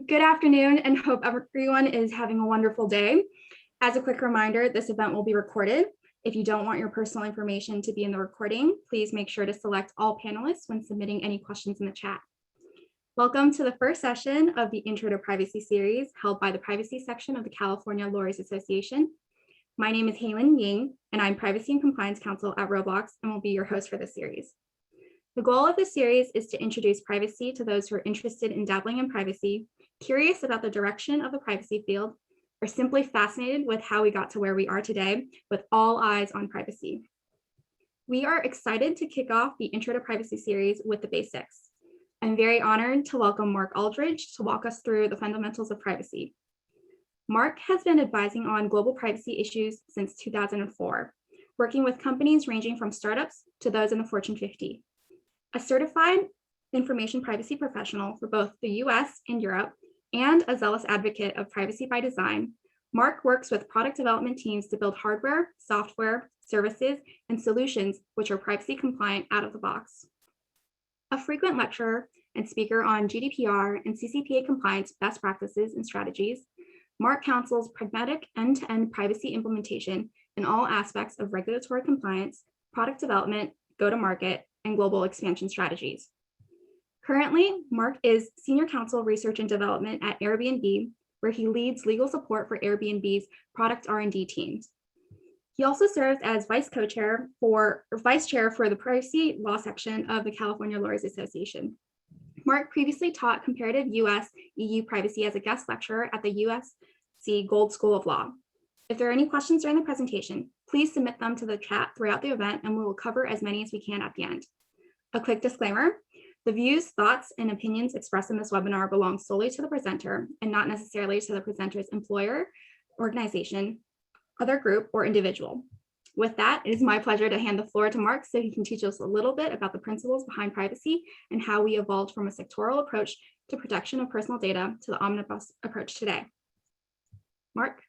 Good afternoon, and hope everyone is having a wonderful day. As a quick reminder, this event will be recorded. If you don't want your personal information to be in the recording, please make sure to select all panelists when submitting any questions in the chat. Welcome to the first session of the Intro to Privacy series held by the Privacy section of the California Lawyers Association. My name is Hailun Ying, and I'm Privacy and Compliance Counsel at Roblox and will be your host for this series. The goal of this series is to introduce privacy to those who are interested in dabbling in privacy, curious about the direction of the privacy field, or simply fascinated with how we got to where we are today with all eyes on privacy. We are excited to kick off the Intro to Privacy series with the basics. I'm very honored to welcome Mark Aldrich to walk us through the fundamentals of privacy. Mark has been advising on global privacy issues since 2004, working with companies ranging from startups to those in the Fortune 50. A certified information privacy professional for both the US and Europe, and a zealous advocate of privacy by design, Mark works with product development teams to build hardware, software, services, and solutions which are privacy compliant out of the box. A frequent lecturer and speaker on GDPR and CCPA compliance best practices and strategies, Mark counsels pragmatic end-to-end privacy implementation in all aspects of regulatory compliance, product development, go-to-market, and global expansion strategies. Currently, Mark is Senior Counsel Research and Development at AirBnB, where he leads legal support for Airbnb's product R&D teams. He also serves as Vice Chair for the Privacy Law section of the California Lawyers Association. Mark previously taught comparative US-EU privacy as a guest lecturer at the USC Gold School of Law. If there are any questions during the presentation, please submit them to the chat throughout the event and we will cover as many as we can at the end. A quick disclaimer, the views, thoughts, and opinions expressed in this webinar belong solely to the presenter and not necessarily to the presenter's employer, organization, other group, or individual. With that, it is my pleasure to hand the floor to Mark so he can teach us a little bit about the principles behind privacy and how we evolved from a sectoral approach to protection of personal data to the omnibus approach today. Mark.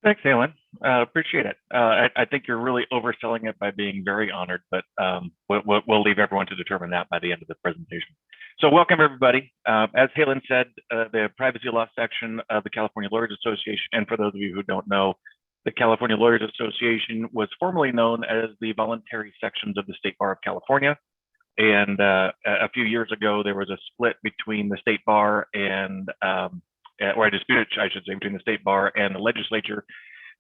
Thanks, Hailun. Appreciate it. I think you're really overselling it by being very honored, but we'll leave everyone to determine that by the end of the presentation. So welcome, everybody. As Hailun said, the Privacy Law section of the California Lawyers Association, and for those of you who don't know, the California Lawyers Association was formerly known as the voluntary sections of the State Bar of California. And a few years ago, there was a split between the State Bar and or a dispute, I should say, between the State Bar and the legislature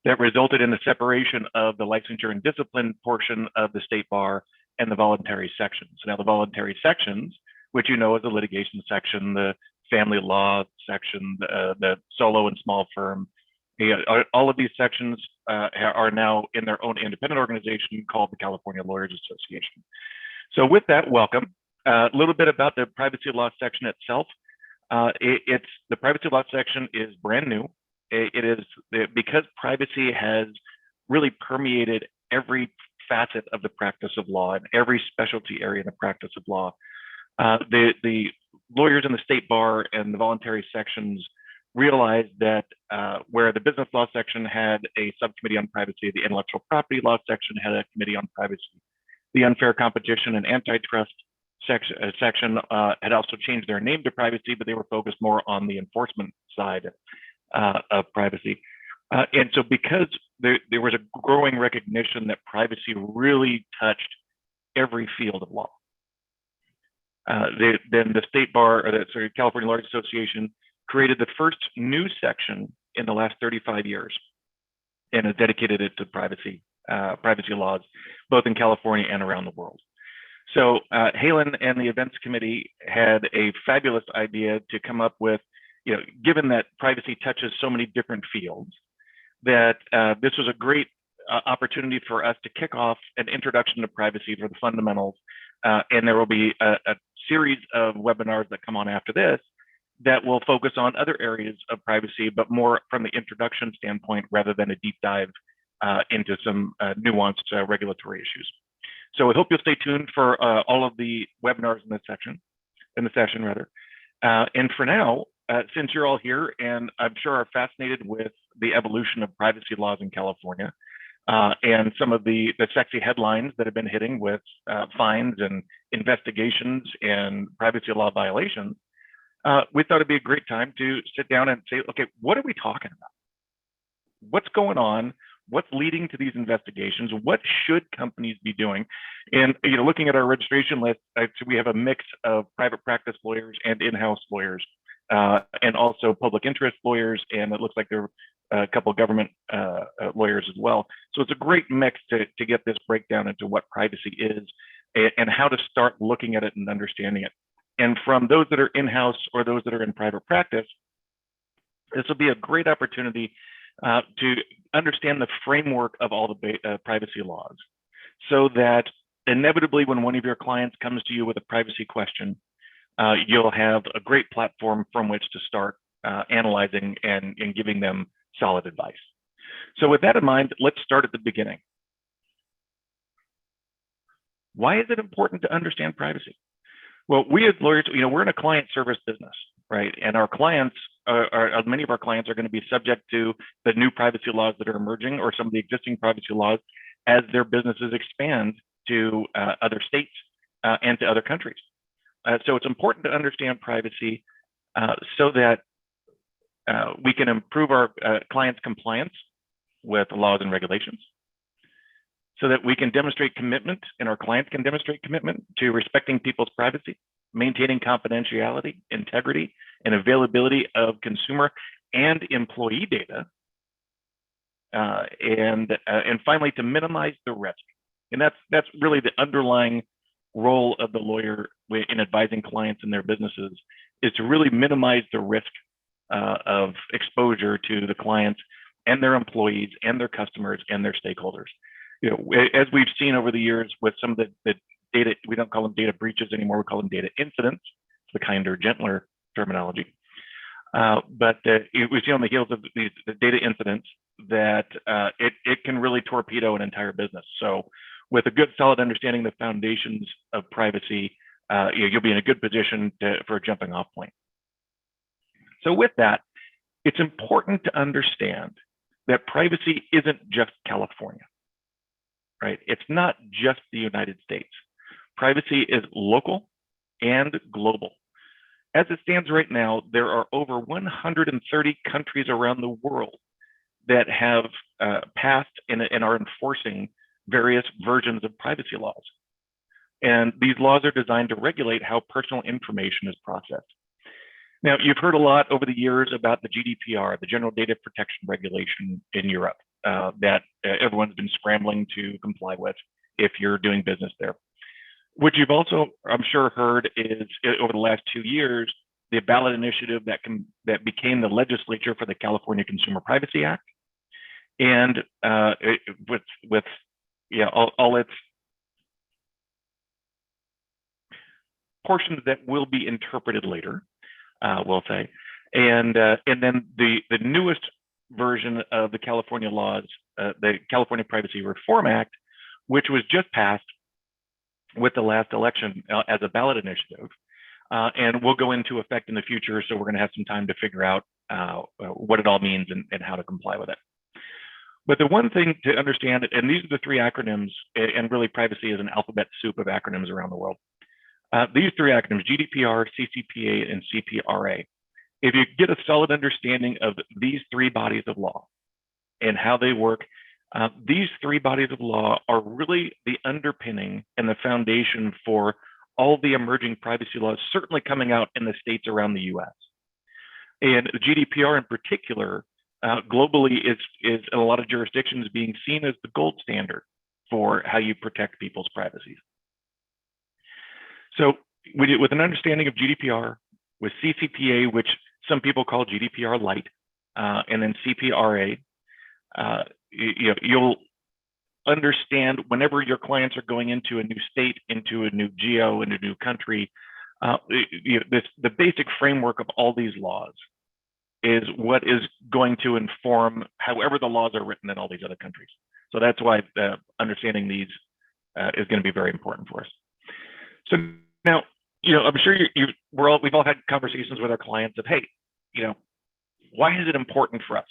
that resulted in the separation of the licensure and discipline portion of the State Bar and the voluntary sections. Now, the voluntary sections, which you know is the litigation section, the family law section, the solo and small firm, all of these sections are now in their own independent organization called the California Lawyers Association. So with that, welcome. A little bit about the Privacy Law section itself. The Privacy Law section is brand new. It is because privacy has really permeated every facet of the practice of law and every specialty area in the practice of law. The lawyers in the State Bar and the voluntary sections realized that where the Business Law section had a subcommittee on privacy, the Intellectual Property Law section had a committee on privacy. The Unfair Competition and Antitrust section had also changed their name to privacy, but they were focused more on the enforcement side of privacy. And so because there was a growing recognition that privacy really touched every field of law, then the State Bar, or the California Lawyers Association, created the first new section in the last 35 years and has dedicated it to privacy laws, both in California and around the world. So Hailun and the events committee had a fabulous idea to come up with, given that privacy touches so many different fields, that this was a great opportunity for us to kick off an introduction to privacy for the fundamentals. And there will be a series of webinars that come on after this that will focus on other areas of privacy, but more from the introduction standpoint rather than a deep dive into some nuanced regulatory issues. So I hope you'll stay tuned for all of the webinars in the session. And for now, since you're all here and I'm sure are fascinated with the evolution of privacy laws in California and some of the sexy headlines that have been hitting with fines and investigations and privacy law violations, we thought it'd be a great time to sit down and say, okay, what are we talking about? What's going on? What's leading to these investigations? What should companies be doing? And looking at our registration list, we have a mix of private practice lawyers and in-house lawyers, and also public interest lawyers, and it looks like there are a couple of government lawyers as well. So it's a great mix to get this breakdown into what privacy is and how to start looking at it and understanding it. And from those that are in-house or those that are in private practice, this will be a great opportunity to understand the framework of all the privacy laws, so that inevitably when one of your clients comes to you with a privacy question, you'll have a great platform from which to start analyzing and giving them solid advice. So with that in mind, let's start at the beginning. Why is it important to understand privacy? Well, we as lawyers, we're in a client service business, right? And our clients many of our clients are going to be subject to the new privacy laws that are emerging, or some of the existing privacy laws, as their businesses expand to other states and to other countries. So it's important to understand privacy so that we can improve our clients' compliance with laws and regulations, so that we can demonstrate commitment and our clients can demonstrate commitment to respecting people's privacy, maintaining confidentiality, integrity, and availability of consumer and employee data, and finally to minimize the risk. And that's really the underlying role of the lawyer in advising clients in their businesses, is to really minimize the risk of exposure to the clients and their employees and their customers and their stakeholders. As we've seen over the years with some of the data, we don't call them data breaches anymore, we call them data incidents, the kinder, gentler terminology. But we see on the heels of the data incidents that it can really torpedo an entire business. So with a good, solid understanding of the foundations of privacy, you'll be in a good position for a jumping off point. So with that, it's important to understand that privacy isn't just California, right? It's not just the United States. Privacy is local and global. As it stands right now, there are over 130 countries around the world that have passed and are enforcing various versions of privacy laws. And these laws are designed to regulate how personal information is processed. Now, you've heard a lot over the years about the GDPR, the General Data Protection Regulation in Europe, that everyone's been scrambling to comply with if you're doing business there. What you've also, I'm sure, heard is over the last 2 years, the ballot initiative that became the legislature for the California Consumer Privacy Act, and with all its portions that will be interpreted later, we'll say, and then the newest version of the California laws, the California Privacy Reform Act, which was just passed with the last election as a ballot initiative, and will go into effect in the future. So we're going to have some time to figure out what it all means and how to comply with it. But the one thing to understand, and these are the three acronyms, and really privacy is an alphabet soup of acronyms around the world. These three acronyms, GDPR, CCPA, and CPRA. If you get a solid understanding of these three bodies of law and how they work, these three bodies of law are really the underpinning and the foundation for all the emerging privacy laws, certainly coming out in the states around the US. And GDPR in particular, globally is in a lot of jurisdictions being seen as the gold standard for how you protect people's privacy. So with an understanding of GDPR, with CCPA, which some people call GDPR light, and then CPRA, you'll understand whenever your clients are going into a new state, into a new geo, into a new country, the basic framework of all these laws is what is going to inform however the laws are written in all these other countries. So that's why understanding these is going to be very important for us. So now, I'm sure we've all had conversations with our clients of, hey, why is it important for us?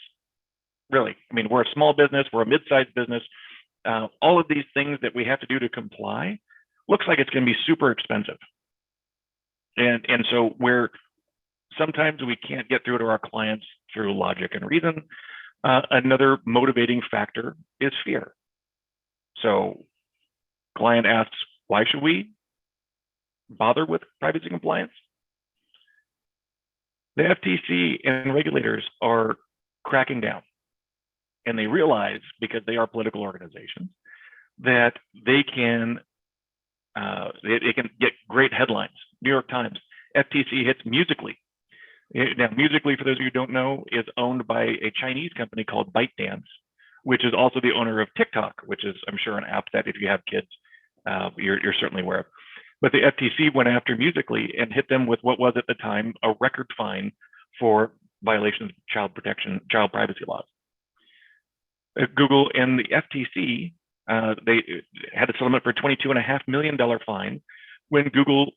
Really, I mean, we're a small business, we're a mid-sized business. All of these things that we have to do to comply looks like it's going to be super expensive. And so we're sometimes we can't get through to our clients through logic and reason. Another motivating factor is fear. So client asks, why should we bother with privacy compliance? The FTC and regulators are cracking down, and they realize, because they are political organizations, that they can get great headlines. New York Times, FTC hits Musical.ly. Now, Musical.ly, for those of you who don't know, is owned by a Chinese company called ByteDance, which is also the owner of TikTok, which is, I'm sure, an app that if you have kids, you're certainly aware of. But the FTC went after Musical.ly and hit them with what was at the time a record fine for violations of child privacy laws. Google and the FTC, they had a settlement for a $22.5 million fine when Google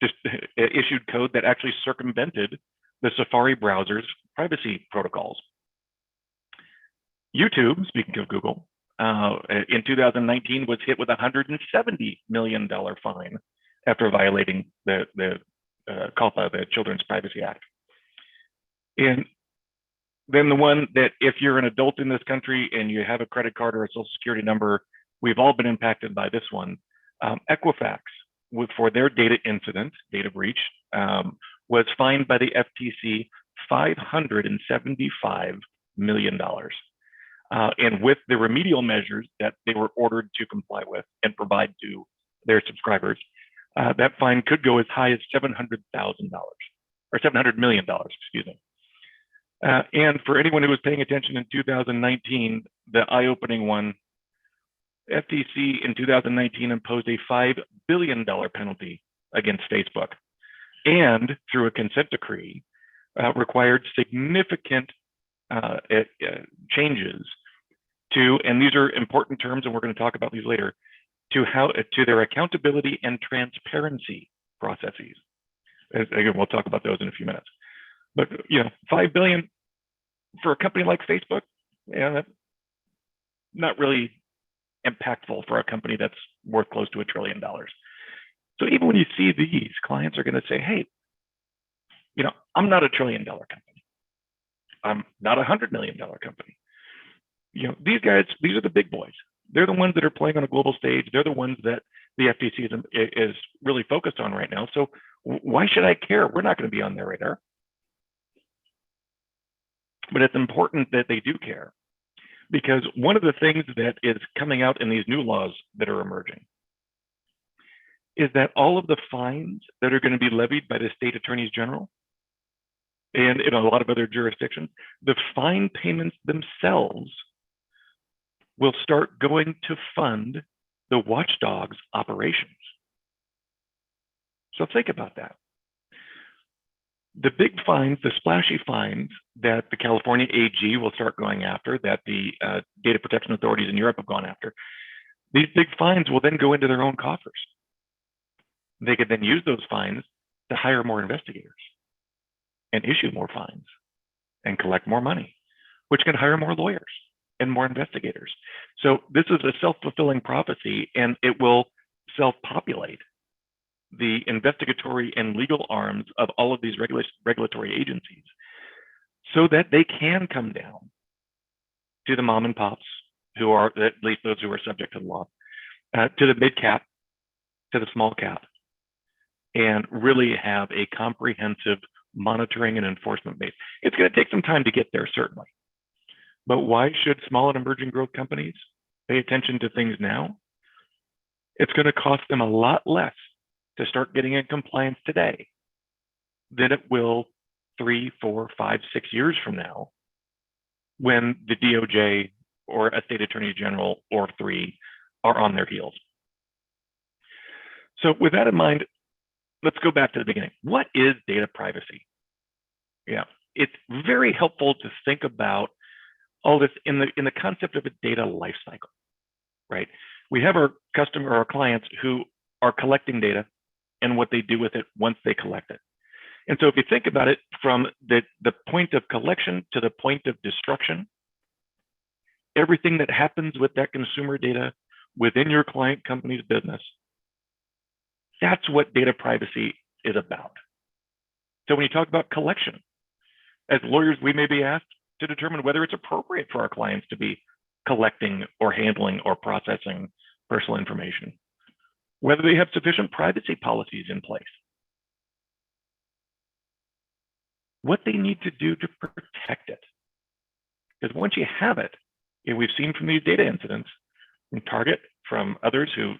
just issued code that actually circumvented the Safari browser's privacy protocols. YouTube, speaking of Google, in 2019 was hit with a $170 million fine after violating the COPPA, the Children's Privacy Act. And then the one that if you're an adult in this country and you have a credit card or a social security number, we've all been impacted by this one. Equifax, for their data incident, data breach, was fined by the FTC $575 million. And with the remedial measures that they were ordered to comply with and provide to their subscribers, that fine could go as high as $700,000 or $700 million, excuse me. And for anyone who was paying attention in 2019, the eye-opening one, FTC in 2019 imposed a $5 billion penalty against Facebook, and through a consent decree, required significant changes to, and these are important terms, and we're going to talk about these later, to their accountability and transparency processes. Again, we'll talk about those in a few minutes. But $5 billion for a company like Facebook, that's not really impactful for a company that's worth close to $1 trillion. So even when you see these, clients are going to say, hey, I'm not $1 trillion company. I'm not $100 million company. These guys, these are the big boys. They're the ones that are playing on a global stage. They're the ones that the FTC is really focused on right now. So why should I care? We're not going to be on their radar. But it's important that they do care, because one of the things that is coming out in these new laws that are emerging is that all of the fines that are going to be levied by the state attorneys general and in a lot of other jurisdictions, the fine payments themselves will start going to fund the watchdog's operations. So think about that. The big fines, the splashy fines that the California AG will start going after, that the data protection authorities in Europe have gone after, these big fines will then go into their own coffers. They could then use those fines to hire more investigators and issue more fines and collect more money, which can hire more lawyers and more investigators. So this is a self-fulfilling prophecy, and it will self-populate the investigatory and legal arms of all of these regulatory agencies, so that they can come down to the mom and pops, who are, at least those who are subject to the law, to the mid cap, to the small cap, and really have a comprehensive monitoring and enforcement base. It's going to take some time to get there, certainly. But why should small and emerging growth companies pay attention to things now? It's going to cost them a lot less to start getting in compliance today than it will 3, 4, 5, 6 years from now, when the DOJ or a state attorney general or 3 are on their heels. So with that in mind, let's go back to the beginning. What is data privacy? Yeah, it's very helpful to think about all this in the concept of a data lifecycle, right? We have our customer or our clients who are collecting data and what they do with it once they collect it. And so if you think about it from the point of collection to the point of destruction, everything that happens with that consumer data within your client company's business, that's what data privacy is about. So when you talk about collection, as lawyers, we may be asked to determine whether it's appropriate for our clients to be collecting or handling or processing personal information, whether they have sufficient privacy policies in place, what they need to do to protect it. Because once you have it, and we've seen from these data incidents, from Target, from others who,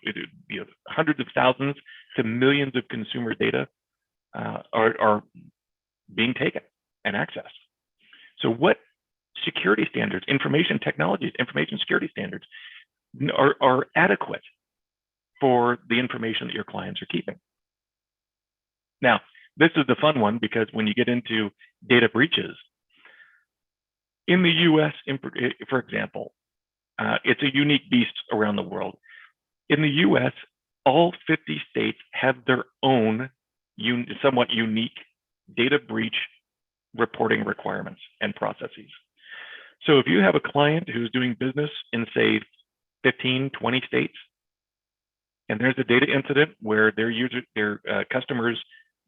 hundreds of thousands to millions of consumer data are being taken and accessed. So what security standards, information technologies, information security standards are adequate for the information that your clients are keeping? Now, this is the fun one, because when you get into data breaches, in the US, for example, it's a unique beast around the world. In the US, all 50 states have their own somewhat unique data breach reporting requirements and processes. So if you have a client who's doing business in, say, 15, 20 states, and there's a data incident where their customers'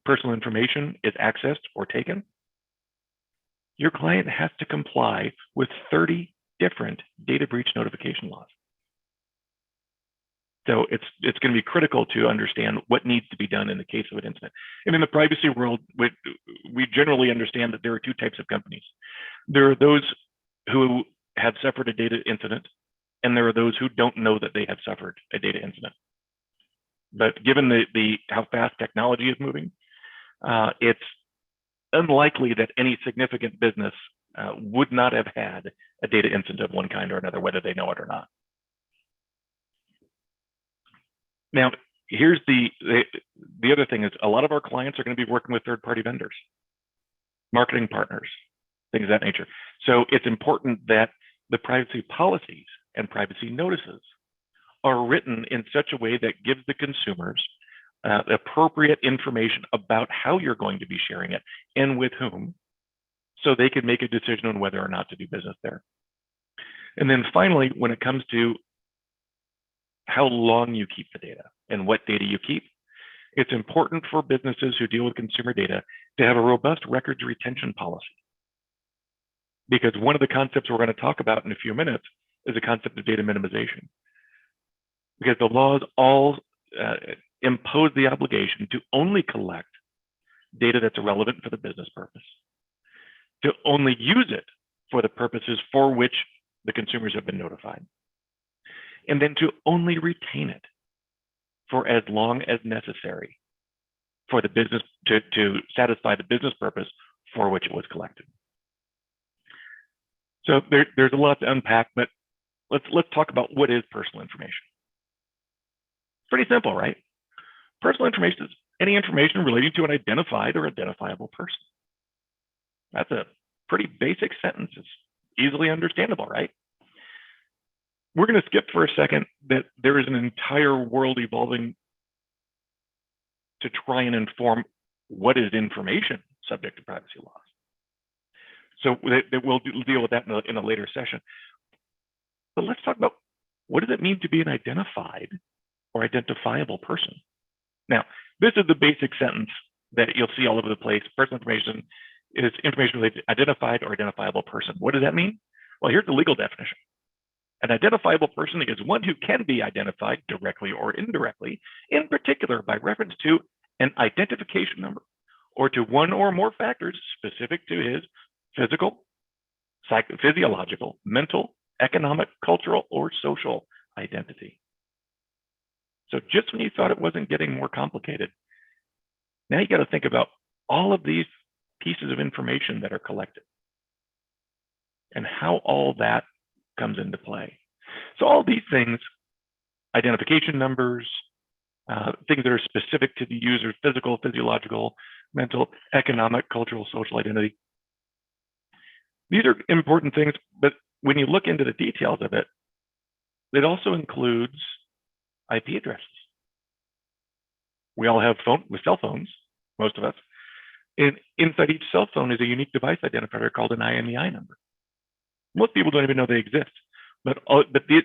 personal information is accessed or taken, your client has to comply with 30 different data breach notification laws. So it's going to be critical to understand what needs to be done in the case of an incident. And in the privacy world, we generally understand that there are two types of companies. There are those who have suffered a data incident, and there are those who don't know that they have suffered a data incident. But given how fast technology is moving, it's unlikely that any significant business would not have had a data incident of one kind or another, whether they know it or not. Now, here's the other thing is, a lot of our clients are going to be working with third-party vendors, marketing partners, things of that nature. So it's important that the privacy policies and privacy notices are written in such a way that gives the consumers appropriate information about how you're going to be sharing it and with whom, so they can make a decision on whether or not to do business there. And then finally, when it comes to how long you keep the data and what data you keep, it's important for businesses who deal with consumer data to have a robust records retention policy. Because one of the concepts we're going to talk about in a few minutes is the concept of data minimization. Because the laws all impose the obligation to only collect data that's relevant for the business purpose, to only use it for the purposes for which the consumers have been notified, and then to only retain it for as long as necessary for the business to satisfy the business purpose for which it was collected. So there's a lot to unpack, but let's talk about what is personal information. Pretty simple, right? Personal information is any information relating to an identified or identifiable person. That's a pretty basic sentence. It's easily understandable, right? We're going to skip for a second that there is an entire world evolving to try and inform what is information subject to privacy laws. So we'll deal with that in a later session. But let's talk about, what does it mean to be an identified or identifiable person? Now, this is the basic sentence that you'll see all over the place. Personal information is information related to identified or identifiable person. What does that mean? Well, here's the legal definition. An identifiable person is one who can be identified directly or indirectly, in particular by reference to an identification number or to one or more factors specific to his physical, physiological, mental, economic, cultural, or social identity. So just when you thought it wasn't getting more complicated, now you got to think about all of these pieces of information that are collected and how all that comes into play. So all these things, identification numbers, things that are specific to the user's physical, physiological, mental, economic, cultural, social identity. These are important things, but when you look into the details of it, it also includes IP addresses. We all have cell phones, most of us. And inside each cell phone is a unique device identifier called an IMEI number. Most people don't even know they exist, but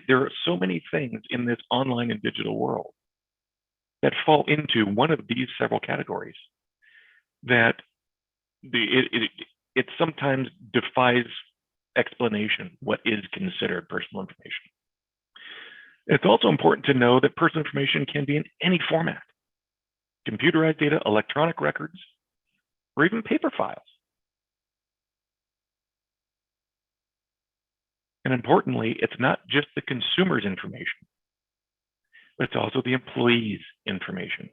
there are so many things in this online and digital world that fall into one of these several categories that it sometimes defies explanation what is considered personal information. It's also important to know that personal information can be in any format: computerized data, electronic records, or even paper files. And importantly, it's not just the consumer's information, but it's also the employee's information.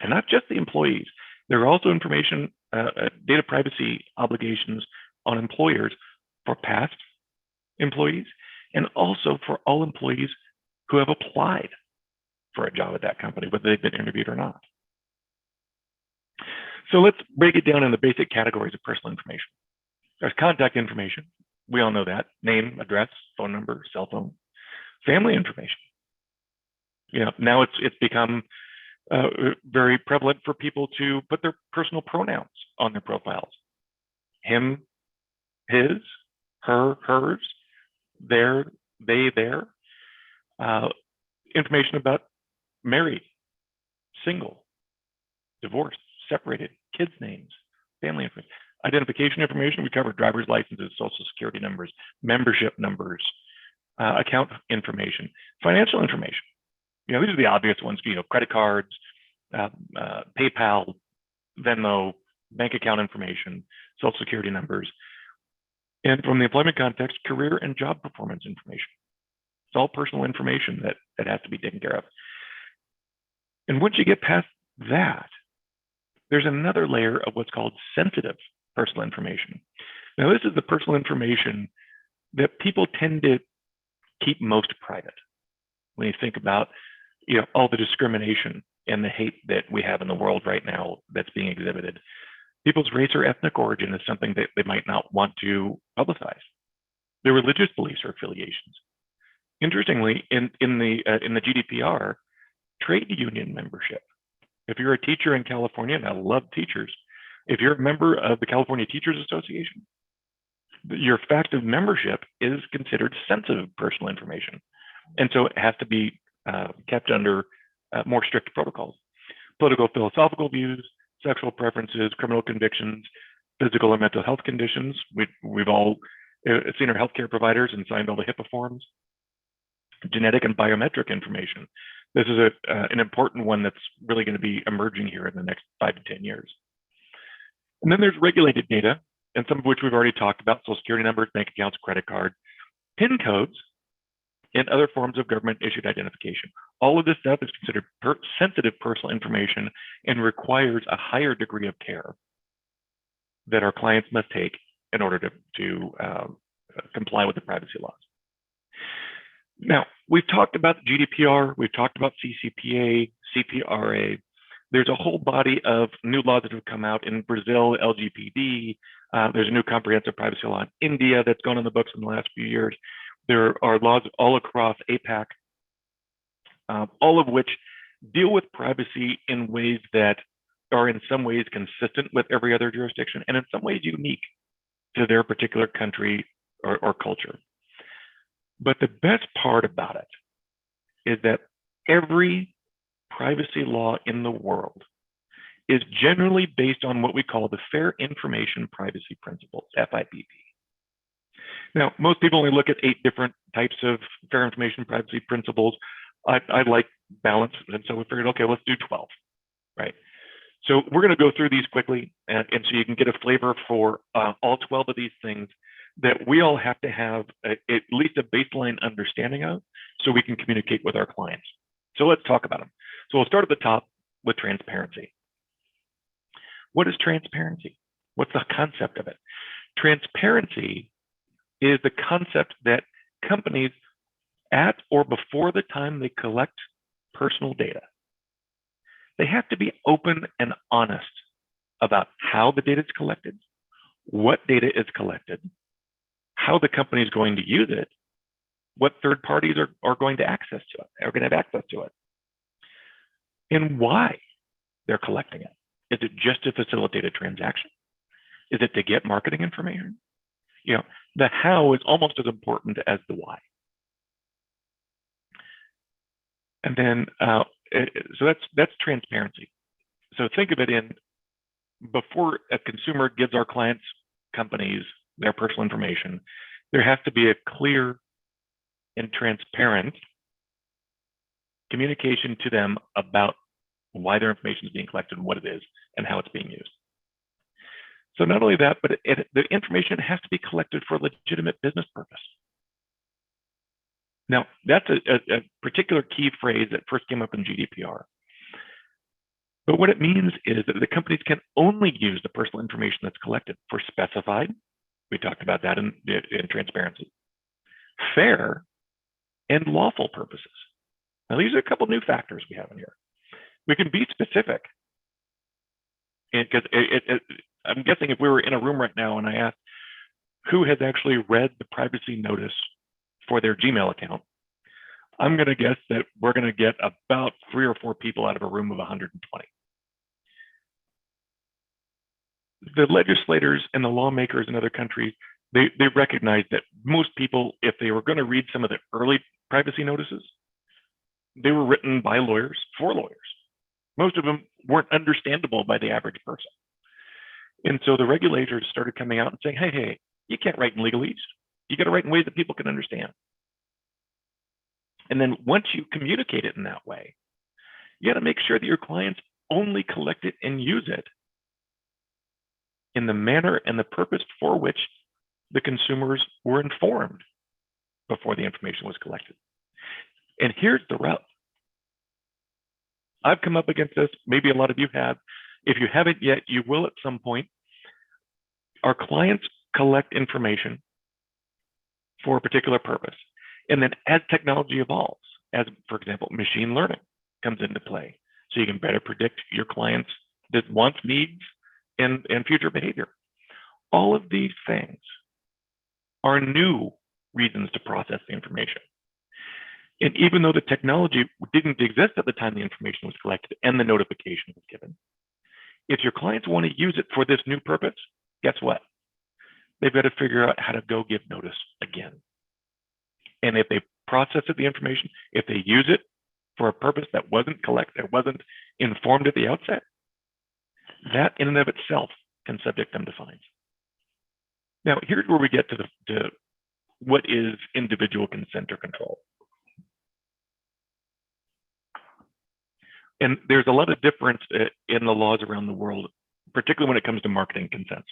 And not just the employees. There are also information, data privacy obligations on employers for past employees and also for all employees who have applied for a job at that company, whether they've been interviewed or not. So let's break it down in the basic categories of personal information. There's contact information. We all know that: name, address, phone number, cell phone. Family information. Now it's become very prevalent for people to put their personal pronouns on their profiles: him, his, her, hers, their, they, their. Information about married, single, divorced, separated, kids' names, family information. Identification information, we covered driver's licenses, social security numbers, membership numbers, account information. Financial information, these are the obvious ones: credit cards, PayPal, Venmo, bank account information, social security numbers. And from the employment context, career and job performance information. It's all personal information that has to be taken care of. And once you get past that, there's another layer of what's called sensitive personal information. Now, this is the personal information that people tend to keep most private. When you think about all the discrimination and the hate that we have in the world right now that's being exhibited, people's race or ethnic origin is something that they might not want to publicize. Their religious beliefs or affiliations. Interestingly, in the GDPR, trade union membership. If you're a teacher in California, and I love teachers, if you're a member of the California Teachers Association, your fact of membership is considered sensitive personal information, and so it has to be kept under more strict protocols. Political, philosophical views, sexual preferences, criminal convictions, physical and mental health conditions. We've all seen our healthcare providers and signed all the HIPAA forms. Genetic and biometric information. This is an important one that's really going to be emerging here in the next 5 to 10 years. And then there's regulated data, and some of which we've already talked about: social security numbers, bank accounts, credit cards, PIN codes, and other forms of government issued identification. All of this stuff is considered sensitive personal information and requires a higher degree of care that our clients must take in order to comply with the privacy laws. Now, we've talked about GDPR, we've talked about CCPA, CPRA. There's a whole body of new laws that have come out in Brazil, LGPD. There's a new comprehensive privacy law in India that's gone on the books in the last few years. There are laws all across APAC, all of which deal with privacy in ways that are in some ways consistent with every other jurisdiction and in some ways unique to their particular country or culture. But the best part about it is that every privacy law in the world is generally based on what we call the Fair Information Privacy Principles, FIPP. Now, most people only look at 8 different types of fair information privacy principles. I like balance, and so we figured, okay, let's do 12, right? So we're going to go through these quickly, and so you can get a flavor for all 12 of these things that we all have to have at least a baseline understanding of so we can communicate with our clients. So let's talk about them. So we'll start at the top with transparency. What is transparency? What's the concept of it? Transparency is the concept that companies at or before the time they collect personal data, they have to be open and honest about how the data is collected, what data is collected, how the company is going to use it, what third parties are going to access to it, are going to have access to it, and why they're collecting it. Is it just to facilitate a transaction? Is it to get marketing information? The how is almost as important as the why. And then, so that's transparency. So think of it in before a consumer gives our clients' companies their personal information, there has to be a clear and transparent communication to them about why their information is being collected, what it is, and how it's being used. So not only that, but the information has to be collected for a legitimate business purpose. Now, that's a particular key phrase that first came up in GDPR. But what it means is that the companies can only use the personal information that's collected for specified, we talked about that in transparency, fair, and lawful purposes. Now, these are a couple new factors we have in here. We can be specific, because I'm guessing if we were in a room right now and I asked who has actually read the privacy notice for their Gmail account, I'm going to guess that we're going to get about 3 or 4 people out of a room of 120. The legislators and the lawmakers in other countries, they recognize that most people, if they were going to read some of the early privacy notices, they were written by lawyers for lawyers. Most of them weren't understandable by the average person. And so the regulators started coming out and saying, hey, you can't write in legalese. You got to write in ways that people can understand. And then once you communicate it in that way, you got to make sure that your clients only collect it and use it in the manner and the purpose for which the consumers were informed before the information was collected. And here's the rub. I've come up against this, maybe a lot of you have. If you haven't yet, you will at some point. Our clients collect information for a particular purpose. And then as technology evolves, as for example, machine learning comes into play, so you can better predict your clients' wants, needs, and future behavior. All of these things are new reasons to process the information. And even though the technology didn't exist at the time the information was collected and the notification was given, if your clients want to use it for this new purpose, guess what? They've got to figure out how to go give notice again. And if they process the information, if they use it for a purpose that wasn't collected, that wasn't informed at the outset, that in and of itself can subject them to fines. Now, here's where we get to what is individual consent or control. And there's a lot of difference in the laws around the world, particularly when it comes to marketing consents.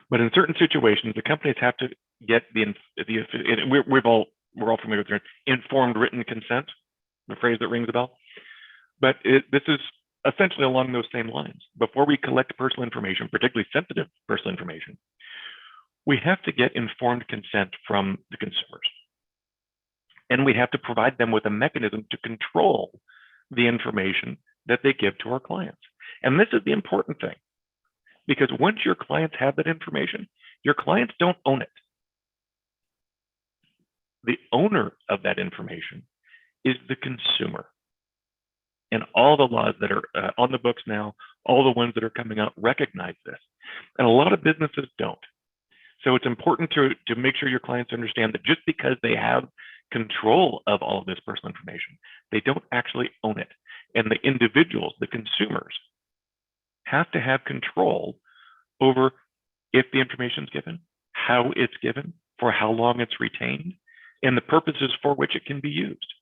But in certain situations, the companies have to get we're all familiar with the informed written consent, the phrase that rings a bell. But this is essentially along those same lines. Before we collect personal information, particularly sensitive personal information, we have to get informed consent from the consumers. And we have to provide them with a mechanism to control the information that they give to our clients. And this is the important thing, because once your clients have that information, your clients don't own it. The owner of that information is the consumer. And all the laws that are on the books now, all the ones that are coming out recognize this. And a lot of businesses don't. So it's important to make sure your clients understand that just because they have control of all of this personal information, they don't actually own it. And the individuals, the consumers, have to have control over if the information is given, how it's given, for how long it's retained, and the purposes for which it can be used.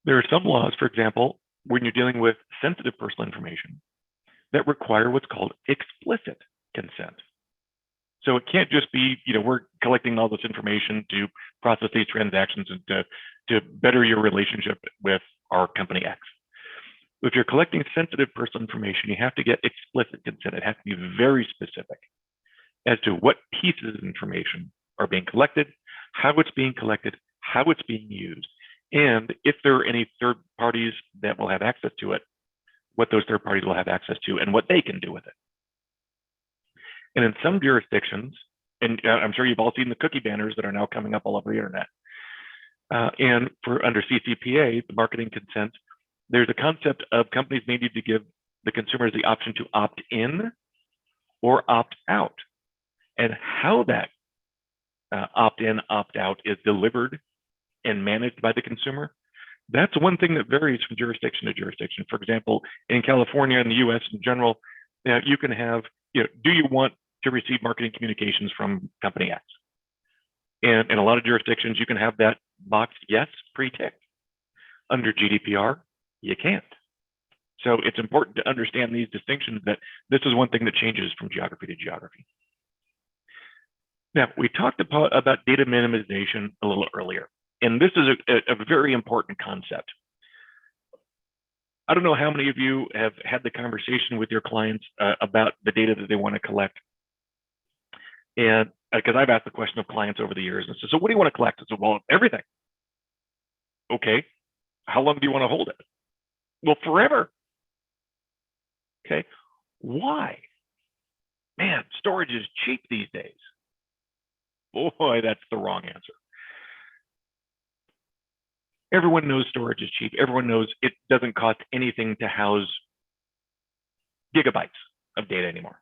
There are some laws, for example, when you're dealing with sensitive personal information, that require what's called explicit consent. So it can't just be, we're collecting all this information to process these transactions and to better your relationship with our company X. If you're collecting sensitive personal information, you have to get explicit consent. It has to be very specific as to what pieces of information are being collected, how it's being collected, how it's being used, and if there are any third parties that will have access to it, what those third parties will have access to and what they can do with it. And in some jurisdictions, and I'm sure you've all seen the cookie banners that are now coming up all over the internet. And for under CCPA, the marketing consent, there's a concept of companies needing to give the consumers the option to opt in or opt out. And how that opt in, opt out is delivered and managed by the consumer, That's one thing that varies from jurisdiction to jurisdiction. For example, in California and the US in general, you can have, do you want to receive marketing communications from company X? And in a lot of jurisdictions, you can have that box yes pre-ticked. Under GDPR, you can't. So it's important to understand these distinctions, that this is one thing that changes from geography to geography. Now, we talked about data minimization a little earlier, and this is a very important concept. I don't know how many of you have had the conversation with your clients about the data that they want to collect. And because I've asked the question of clients over the years, and so what do you want to collect? I said, well, everything. Okay, how long do you want to hold it? Well, forever. Okay, why? Man, storage is cheap these days. Boy, that's the wrong answer. Everyone knows storage is cheap. Everyone knows it doesn't cost anything to house gigabytes of data anymore.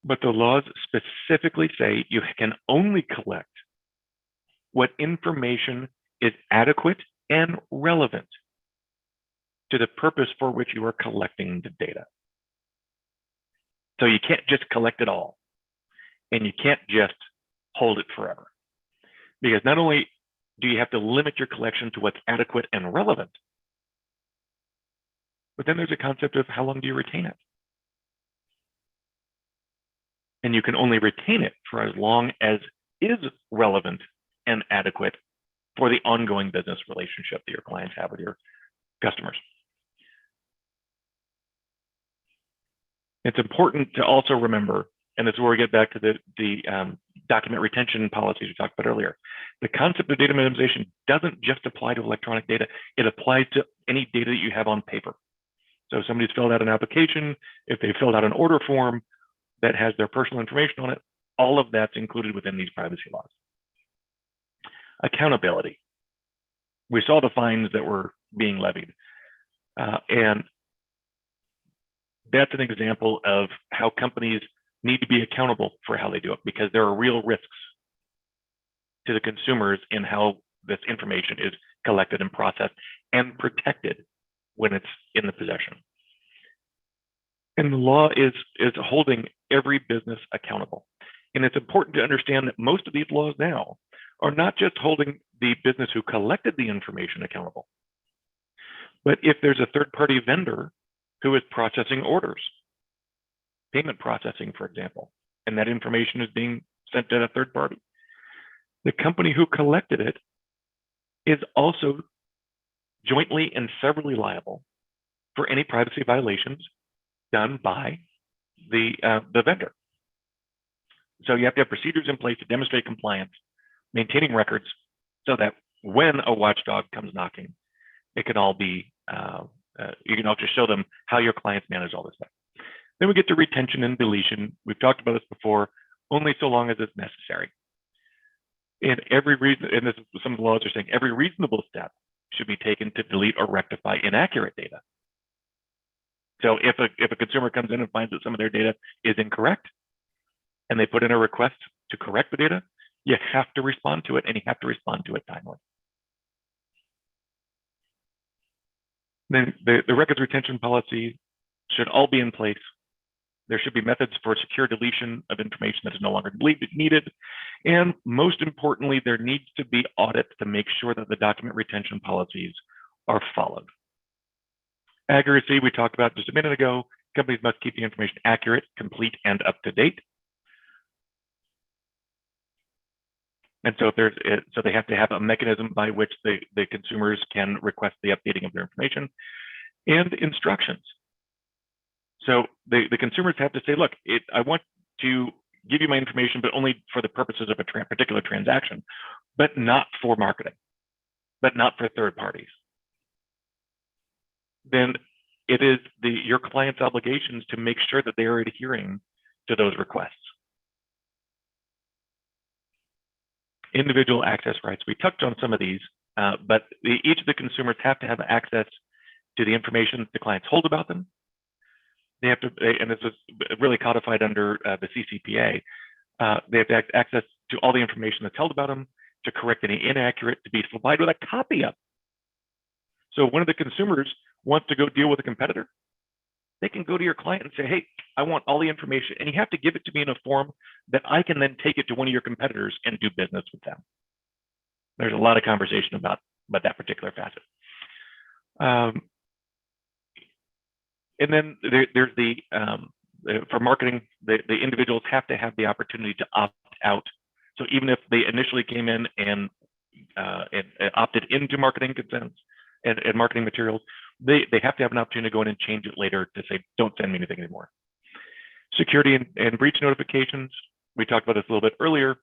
But the laws specifically say you can only collect what information is adequate and relevant to the purpose for which you are collecting the data. So you can't just collect it all, and you can't just hold it forever. Because not only do you have to limit your collection to what's adequate and relevant, but then there's a concept of how long do you retain it? And you can only retain it for as long as is relevant and adequate for the ongoing business relationship that your clients have with your customers. It's important to also remember, and this is where we get back to the document retention policies we talked about earlier. The concept of data minimization doesn't just apply to electronic data. It applies to any data that you have on paper. So if somebody's filled out an application, if they filled out an order form that has their personal information on it, all of that's included within these privacy laws. Accountability. We saw the fines that were being levied. And that's an example of how companies need to be accountable for how they do it, because there are real risks to the consumers in how this information is collected and processed and protected when it's in the possession. And the law is holding every business accountable. And it's important to understand that most of these laws now are not just holding the business who collected the information accountable, but if there's a third-party vendor who is processing orders, payment processing, for example, and that information is being sent to a third party, the company who collected it is also jointly and severally liable for any privacy violations done by the vendor. So you have to have procedures in place to demonstrate compliance, maintaining records, so that when a watchdog comes knocking, it can all be, you can all just show them how your clients manage all this stuff. Then we get to retention and deletion. We've talked about this before, only so long as it's necessary. And every reason, and this is, some of the laws are saying, every reasonable step should be taken to delete or rectify inaccurate data. So if a consumer comes in and finds that some of their data is incorrect, and they put in a request to correct the data, you have to respond to it, and you have to respond to it timely. Then the records retention policy should all be in place. There should be methods for secure deletion of information that is no longer needed. And most importantly, there needs to be audits to make sure that the document retention policies are followed. Accuracy, we talked about just a minute ago. Companies must keep the information accurate, complete, and up to date. And so so they have to have a mechanism by which the consumers can request the updating of their information, and instructions. So the consumers have to say, look, I want to give you my information, but only for the purposes of a particular transaction, but not for marketing, but not for third parties. Then it is your client's obligations to make sure that they are adhering to those requests. Individual access rights. We touched on some of these, but each of the consumers have to have access to the information the clients hold about them. They have to, and this is really codified under the CCPA, they have to have access to all the information that's held about them, to correct any inaccurate, to be supplied with a copy of So when the consumers wants to go deal with a competitor, they can go to your client and say, hey, I want all the information, and you have to give it to me in a form that I can then take it to one of your competitors and do business with them. There's a lot of conversation about that particular facet. And then there's for marketing, the individuals have to have the opportunity to opt out. So even if they initially came in and opted into marketing consents and marketing materials, they have to have an opportunity to go in and change it later to say, don't send me anything anymore. Security and breach notifications, we talked about this a little bit earlier.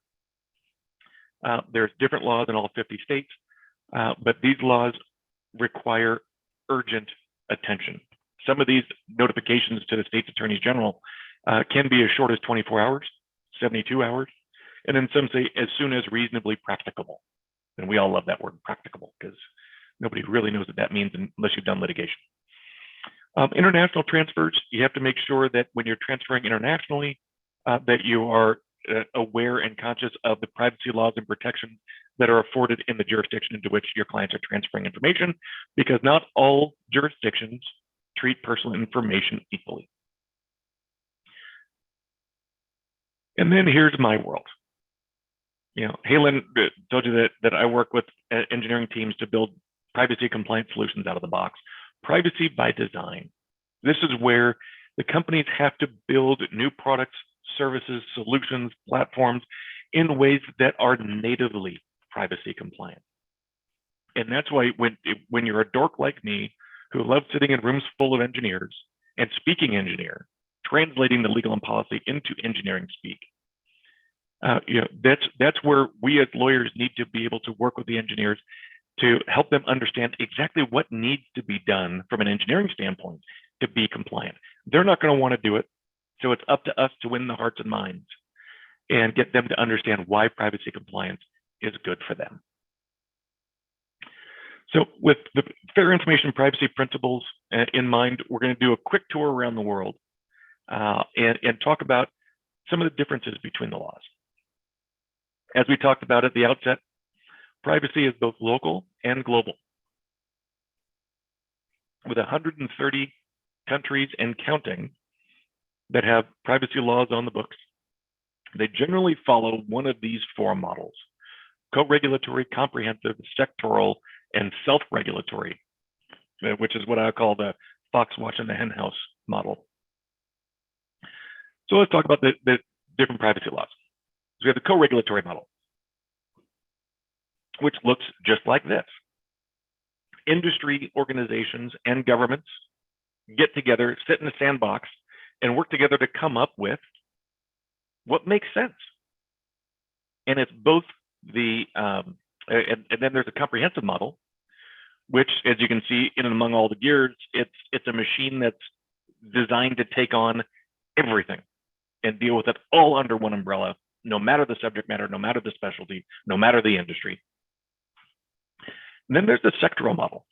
There's different laws in all 50 states, but these laws require urgent attention. Some of these notifications to the state's attorneys general can be as short as 24 hours, 72 hours, and then some say as soon as reasonably practicable. And we all love that word, practicable, because nobody really knows what that means unless you've done litigation. International transfers, you have to make sure that when you're transferring internationally, that you are aware and conscious of the privacy laws and protections that are afforded in the jurisdiction into which your clients are transferring information, because not all jurisdictions treat personal information equally. And then here's my world. You know, Hailun told you that I work with engineering teams to build privacy compliant solutions out of the box. Privacy by design. This is where the companies have to build new products, services, solutions, platforms in ways that are natively privacy compliant. And that's why when you're a dork like me, who loves sitting in rooms full of engineers and speaking engineer, translating the legal and policy into engineering speak, you know, that's where we as lawyers need to be able to work with the engineers to help them understand exactly what needs to be done from an engineering standpoint to be compliant. They're not going to want to do it, so it's up to us to win the hearts and minds and get them to understand why privacy compliance is good for them. So with the fair information privacy principles in mind, we're going to do a quick tour around the world and talk about some of the differences between the laws. As we talked about at the outset, privacy is both local and global. With 130 countries and counting that have privacy laws on the books, they generally follow one of these four models: co-regulatory, comprehensive, sectoral, and self-regulatory, which is what I call the fox watching the hen house model. So let's talk about the different privacy laws. So we have the co-regulatory model, which looks just like this. Industry organizations and governments get together, sit in a sandbox, and work together to come up with what makes sense. And it's both the, and then there's a comprehensive model, which, as you can see, in and among all the gears, it's a machine that's designed to take on everything and deal with it all under one umbrella, no matter the subject matter, no matter the specialty, no matter the industry. And then there's the sectoral model.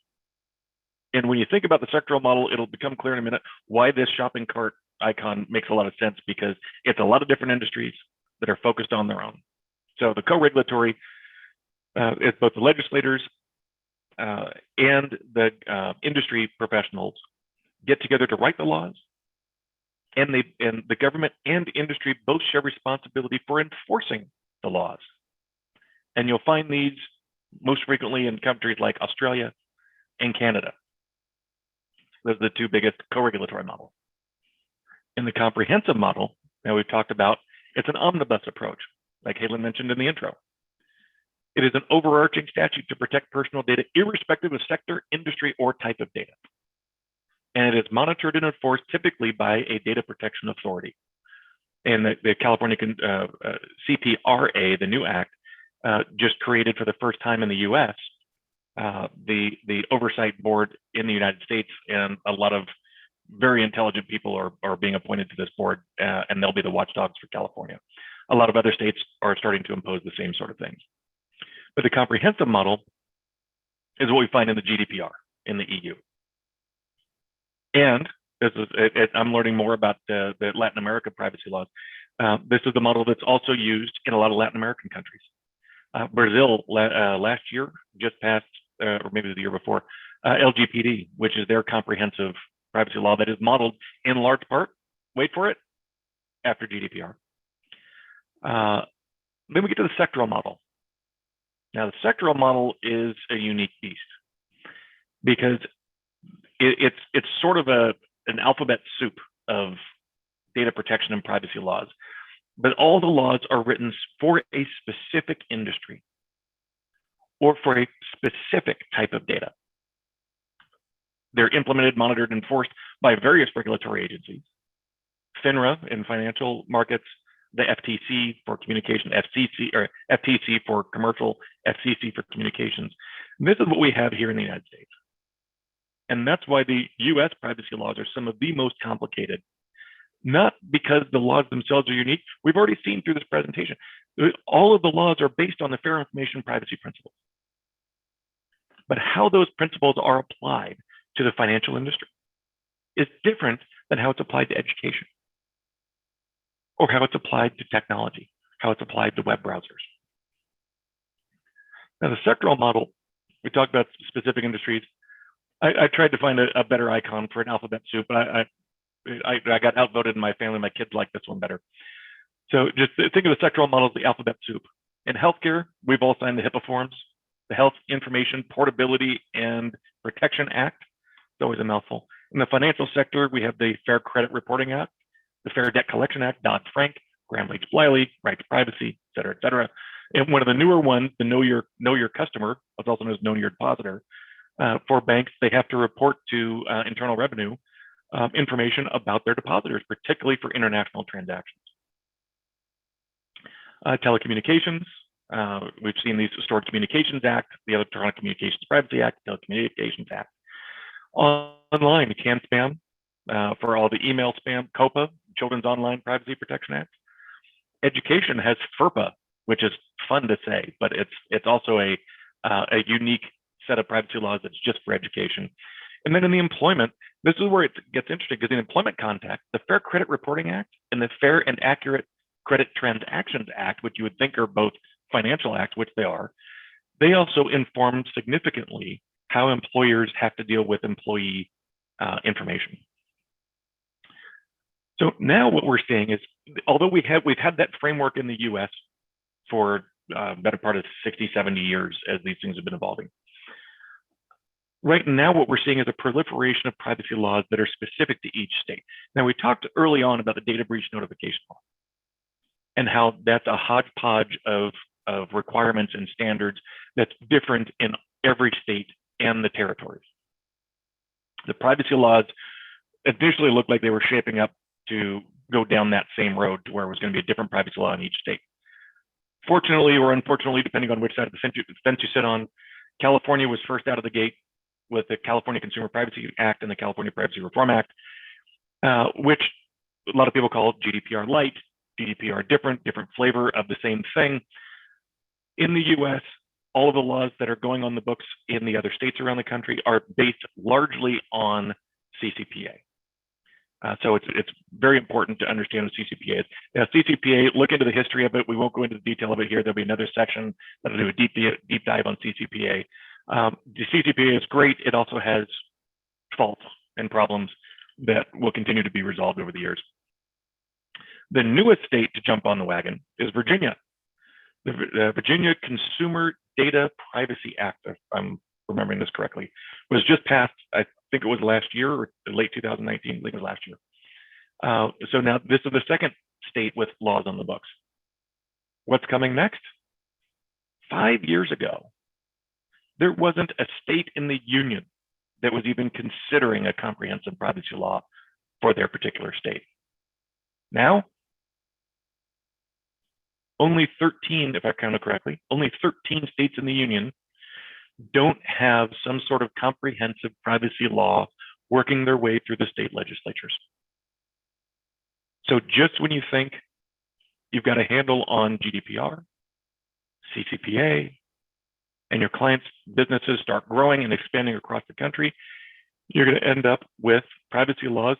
And when you think about the sectoral model, it'll become clear in a minute why this shopping cart icon makes a lot of sense, because it's a lot of different industries that are focused on their own. So the co-regulatory is both the legislators and the industry professionals get together to write the laws, and the government and industry both share responsibility for enforcing the laws. And you'll find these most frequently in countries like Australia and Canada. Those are the two biggest co-regulatory models. In the comprehensive model, now we've talked about, it's an omnibus approach, like Hailun mentioned in the intro. It is an overarching statute to protect personal data, irrespective of sector, industry, or type of data. And it is monitored and enforced typically by a data protection authority. And the California CPRA, the new act, just created for the first time in the US, the oversight board in the United States, and a lot of very intelligent people are being appointed to this board, and they'll be the watchdogs for California. A lot of other states are starting to impose the same sort of things. But the comprehensive model is what we find in the GDPR in the EU. And this is, I'm learning more about the Latin America privacy laws. This is the model that's also used in a lot of Latin American countries. Brazil last year just passed, or maybe the year before, LGPD, which is their comprehensive privacy law that is modeled in large part, wait for it, after GDPR. Then we get to the sectoral model. Now, the sectoral model is a unique beast because it's sort of an alphabet soup of data protection and privacy laws, but all the laws are written for a specific industry or for a specific type of data. They're implemented, monitored, and enforced by various regulatory agencies. FINRA in financial markets, the FTC for communication, FTC for commercial, FCC for communications. And this is what we have here in the United States. And that's why the US privacy laws are some of the most complicated, not because the laws themselves are unique. We've already seen through this presentation, all of the laws are based on the Fair Information Privacy Principles. But how those principles are applied to the financial industry is different than how it's applied to education, or how it's applied to technology, how it's applied to web browsers. Now, the sectoral model, we talked about specific industries. I tried to find a better icon for an alphabet soup, but I got outvoted in my family. My kids like this one better. So just think of the sectoral model as the alphabet soup. In healthcare, we've all signed the HIPAA forms, the Health Information Portability and Protection Act. It's always a mouthful. In the financial sector, we have the Fair Credit Reporting Act, the Fair Debt Collection Act, Dodd-Frank, Gramm-Leach-Bliley, Right to Privacy, et cetera, et cetera. And one of the newer ones, the Know Your Customer, what's also known as Know Your Depositor, for banks, they have to report to Internal Revenue information about their depositors, particularly for international transactions. Telecommunications, we've seen the Stored Communications Act, the Electronic Communications Privacy Act, Telecommunications Act. Online, CAN spam, for all the email spam, COPA, Children's Online Privacy Protection Act. Education has FERPA, which is fun to say, but it's also a unique set of privacy laws that's just for education. And then in the employment, this is where it gets interesting, because in employment context, the Fair Credit Reporting Act and the Fair and Accurate Credit Transactions Act, which you would think are both financial acts, which they are, they also inform significantly how employers have to deal with employee information. So now what we're seeing is, although we've had that framework in the US for better part of 60, 70 years as these things have been evolving. Right now, what we're seeing is a proliferation of privacy laws that are specific to each state. Now, we talked early on about the data breach notification law and how that's a hodgepodge of requirements and standards that's different in every state and the territories. The privacy laws initially looked like they were shaping up to go down that same road to where it was going to be a different privacy law in each state. Fortunately or unfortunately, depending on which side of the fence you sit on, California was first out of the gate with the California Consumer Privacy Act and the California Privacy Reform Act, which a lot of people call GDPR light, GDPR different flavor of the same thing. In the US, all of the laws that are going on the books in the other states around the country are based largely on CCPA. So it's very important to understand what CCPA is. Now, CCPA, look into the history of it. We won't go into the detail of it here. There'll be another section that'll do a deep dive on CCPA. The CCPA is great. It also has faults and problems that will continue to be resolved over the years. The newest state to jump on the wagon is Virginia. The Virginia Consumer Data Privacy Act, if I'm remembering this correctly, was just passed, I think it was last year or late 2019, I think it was last year. So now this is the second state with laws on the books. What's coming next? 5 years ago, there wasn't a state in the union that was even considering a comprehensive privacy law for their particular state. Now, only 13, if I counted correctly, only 13 states in the union don't have some sort of comprehensive privacy law working their way through the state legislatures. So just when you think you've got a handle on GDPR, CCPA, and your clients' businesses start growing and expanding across the country, you're going to end up with privacy laws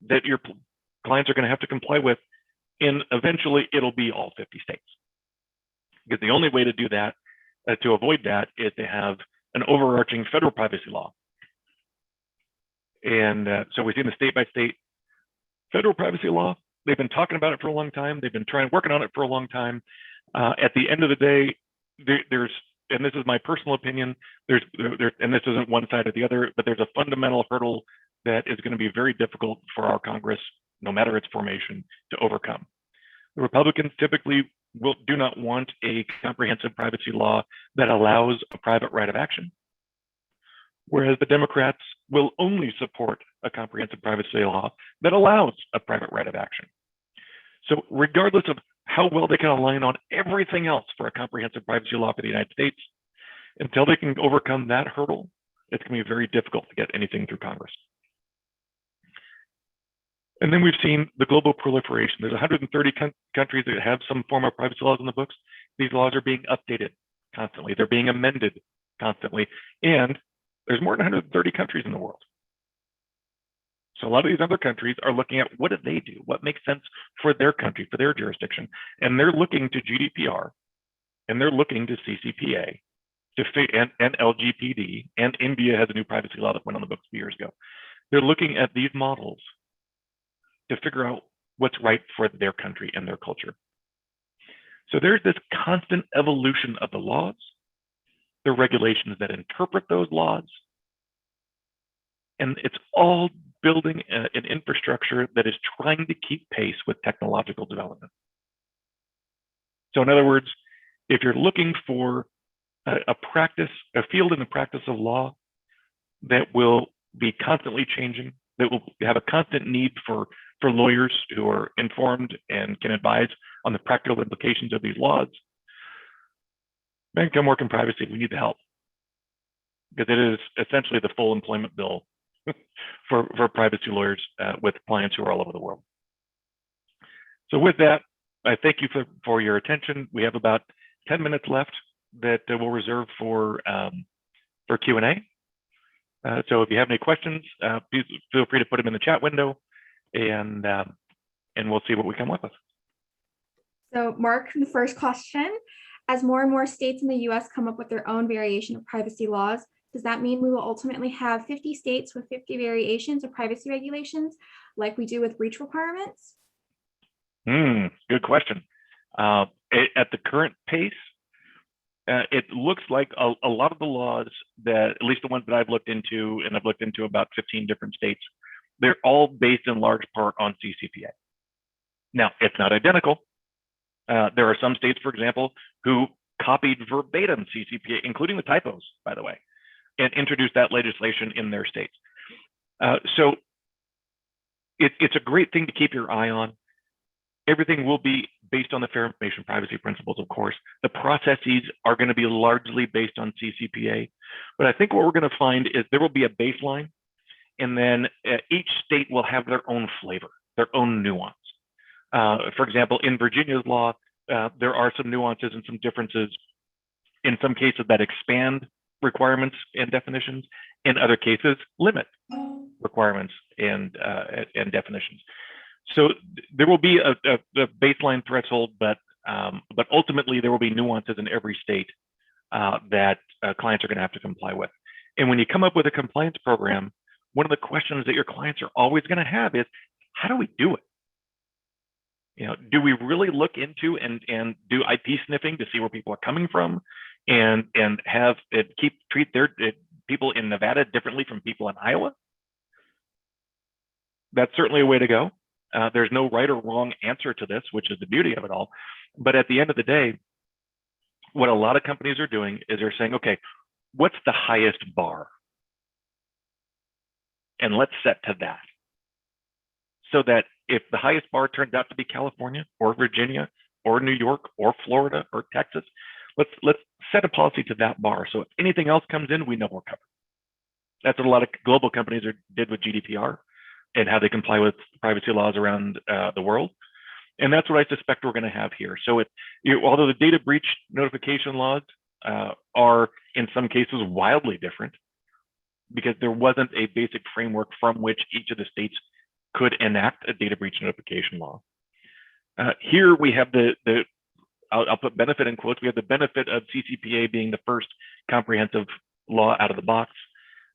that your clients are going to have to comply with, and eventually it'll be all 50 states. Because the only way to do that, to avoid that, is to have an overarching federal privacy law. And so we've seen the state by state federal privacy law. They've been talking about it for a long time. They've been working on it for a long time. At the end of the day, there's, and this is my personal opinion, and this isn't one side or the other, but there's a fundamental hurdle that is going to be very difficult for our Congress, no matter its formation, to overcome. The Republicans typically do not want a comprehensive privacy law that allows a private right of action, whereas the Democrats will only support a comprehensive privacy law that allows a private right of action. So regardless of how well they can align on everything else for a comprehensive privacy law for the United States, until they can overcome that hurdle, it's going to be very difficult to get anything through Congress. And then we've seen the global proliferation. There's 130 countries that have some form of privacy laws in the books. These laws are being updated constantly. They're being amended constantly. And there's more than 130 countries in the world. So a lot of these other countries are looking at what do they do? What makes sense for their country, for their jurisdiction? And they're looking to GDPR, and they're looking to CCPA, and LGPD, and India has a new privacy law that went on the books a few years ago. They're looking at these models to figure out what's right for their country and their culture. So there's this constant evolution of the laws, the regulations that interpret those laws, and it's all building an infrastructure that is trying to keep pace with technological development. So in other words, if you're looking for a field in the practice of law that will be constantly changing, that will have a constant need for lawyers who are informed and can advise on the practical implications of these laws, man, come work in privacy. We need the help, because it is essentially the full employment bill for privacy lawyers with clients who are all over the world. So with that, I thank you for your attention. We have about 10 minutes left that we'll reserve for Q&A. So if you have any questions, please feel free to put them in the chat window, and we'll see what we come up with. So Mark, the first question, as more and more states in the US come up with their own variation of privacy laws, does that mean we will ultimately have 50 states with 50 variations of privacy regulations like we do with breach requirements? Good question. At the current pace, it looks like a lot of the laws that, at least the ones that I've looked into, and I've looked into about 15 different states, they're all based in large part on CCPA. Now, it's not identical. There are some states, for example, who copied verbatim CCPA, including the typos, by the way, and introduced that legislation in their states. So it's a great thing to keep your eye on. Everything will be based on the fair information privacy principles, of course. The processes are going to be largely based on CCPA. But I think what we're going to find is there will be a baseline, and then each state will have their own flavor, their own nuance. For example, in Virginia's law, there are some nuances and some differences in some cases that expand requirements and definitions, in other cases limit requirements and definitions. So there will be a baseline threshold, but ultimately there will be nuances in every state that clients are going to have to comply with. And when you come up with a compliance program, one of the questions that your clients are always going to have is, how do we do it? You know, do we really look into and do IP sniffing to see where people are coming from, and have it treat their people in Nevada differently from people in Iowa? That's certainly a way to go. There's no right or wrong answer to this, which is the beauty of it all. But at the end of the day, what a lot of companies are doing is they're saying, okay, what's the highest bar? And let's set to that. So that if the highest bar turns out to be California or Virginia or New York or Florida or Texas, let's set a policy to that bar. So if anything else comes in, we know we're covered. That's what a lot of global companies did with GDPR and how they comply with privacy laws around the world. And that's what I suspect we're going to have here. So although the data breach notification laws are in some cases wildly different, because there wasn't a basic framework from which each of the states could enact a data breach notification law. Here we have I'll put benefit in quotes, we have the benefit of CCPA being the first comprehensive law out of the box.